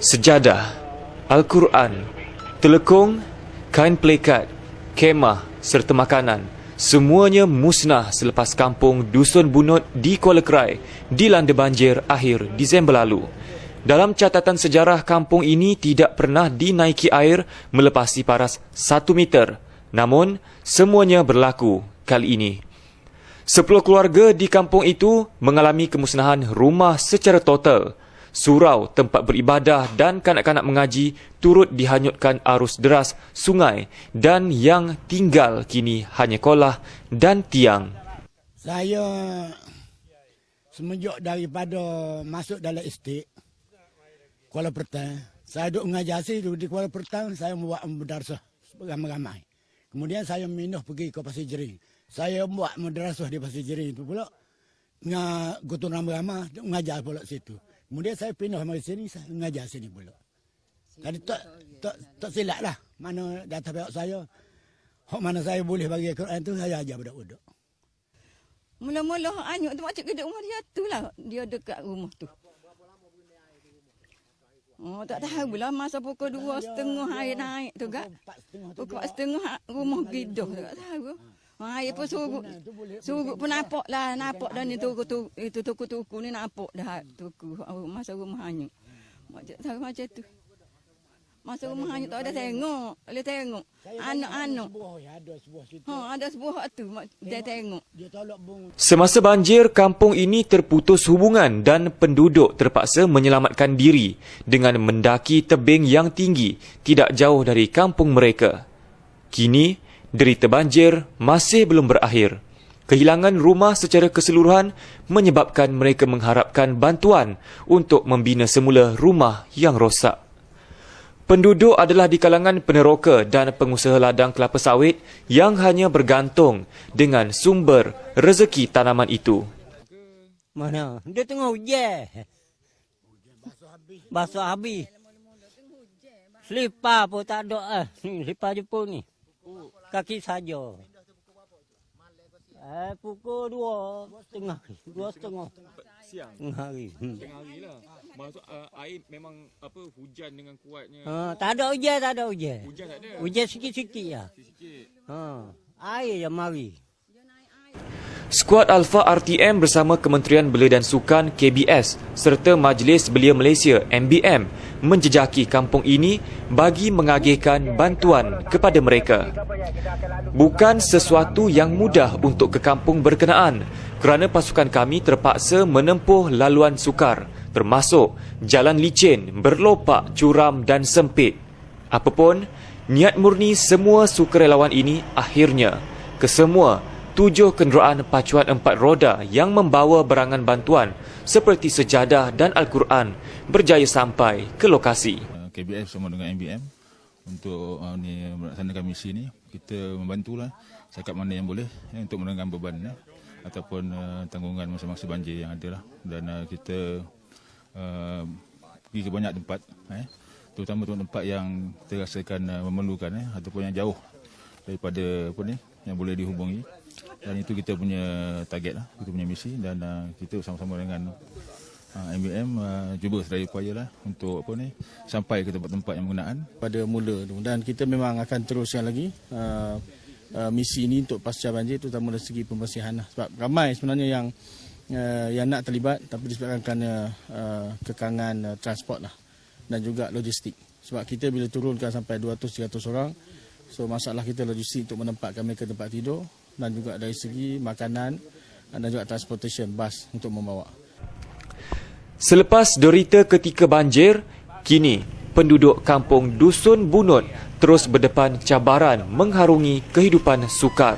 sejadah, Al-Quran, telekung, kain pelekat, kemah serta makanan, semuanya musnah selepas kampung Dusun Bunut di Kuala Krai dilanda banjir akhir Disember lalu. Dalam catatan sejarah, kampung ini tidak pernah dinaiki air melepasi paras 1 meter. Namun, semuanya berlaku kali ini. 10 keluarga di kampung itu mengalami kemusnahan rumah secara total. Surau, tempat beribadah dan kanak-kanak mengaji turut dihanyutkan arus deras sungai dan yang tinggal kini hanya kolah dan tiang. Saya semenjak daripada masuk dalam estate Kuala Pertang, saya duduk mengajar di Kuala Pertang, saya membuat madrasah ramai-ramai. Kemudian saya minus pergi ke Pasir Jering. Saya buat madrasah di Pasir Jering itu pula. Dengan gotong ramai-ramai, mengajar pula situ. Kemudian saya pindah mari sini, saya mengajar sini pula. Tadi tak silap lah. Mana data pihak saya, mana saya boleh bagi Quran tu, saya ajar budak-budak. Mula-mula anyuk tu macam kedek rumah dia tu lah. Dia dekat rumah tu. Oh, tak tahu pula masa pukul 2.30 air naik tu kak. Pukul 4.30 rumah gidoh tu tak tahu. Air pun surut pun nampak lah, nampak dah ni itu tuku ni nampak dah tuku masa rumah hanyut. Macam tahu macam tu. Masa rumah hanyut tak ada tengok, boleh tengok. Anak-anak. Ada sebuah tu dia tengok. Semasa banjir, kampung ini terputus hubungan dan penduduk terpaksa menyelamatkan diri dengan mendaki tebing yang tinggi tidak jauh dari kampung mereka. Kini, derita banjir masih belum berakhir. Kehilangan rumah secara keseluruhan menyebabkan mereka mengharapkan bantuan untuk membina semula rumah yang rosak. Penduduk adalah di kalangan peneroka dan pengusaha ladang kelapa sawit yang hanya bergantung dengan sumber rezeki tanaman itu. Mana? Dia tengah hujan. Basuh habis. Selipar pun tak ada. Selipar Jepun ni. Kaki saja. Pukul 2.30. 2.30. Siang? Tengah hari. Tengah hari lah. Maksud air memang hujan dengan kuatnya. Tak ada hujan, tak ada hujan. Hujan tak ada? Hujan sikit-sikit ya. Sikit-sikit. Air yang mari. Skuad Alpha RTM bersama Kementerian Belia dan Sukan KBS serta Majlis Belia Malaysia MBM menjejaki kampung ini bagi mengagihkan bantuan kepada mereka. Bukan sesuatu yang mudah untuk ke kampung berkenaan kerana pasukan kami terpaksa menempuh laluan sukar termasuk jalan licin, berlopak, curam dan sempit. Apapun, niat murni semua sukarelawan ini akhirnya kesemua 7 kenderaan pacuan 4 roda yang membawa berangan bantuan seperti sejadah dan Al-Quran berjaya sampai ke lokasi. KBS bersama dengan MBM untuk melaksanakan misi ini, kita membantulah setakat mana yang boleh untuk menurunkan beban ataupun tanggungan masa-masa banjir yang ada lah. Dan kita pergi ke banyak tempat, terutama tempat yang terasakan memerlukan ataupun yang jauh daripada yang boleh dihubungi. Dan itu kita punya target lah, kita punya misi, dan kita bersama-sama dengan MBM cuba sedaya upaya lah untuk sampai ke tempat-tempat yang berkenaan pada mula tu. Dan kita memang akan teruskan lagi misi ini untuk pasca banjir, terutama dari segi pembersihan lah. Sebab ramai sebenarnya yang nak terlibat, tapi disebabkan kerana kekangan transport lah dan juga logistik. Sebab kita bila turunkan sampai 200-300 orang, so masalah kita logistik untuk menempatkan mereka tempat tidur dan juga dari segi makanan dan juga transportation bas untuk membawa. Selepas derita ketika banjir, kini penduduk kampung Dusun Bunut terus berdepan cabaran mengharungi kehidupan sukar.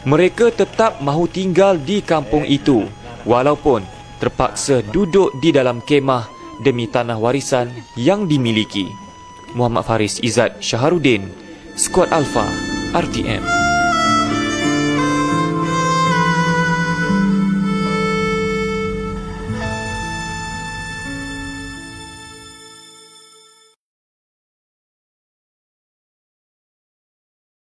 Mereka tetap mahu tinggal di kampung itu walaupun terpaksa duduk di dalam kemah demi tanah warisan yang dimiliki. Muhammad Faris Izzat Syaharuddin, Skuad Alpha RTM.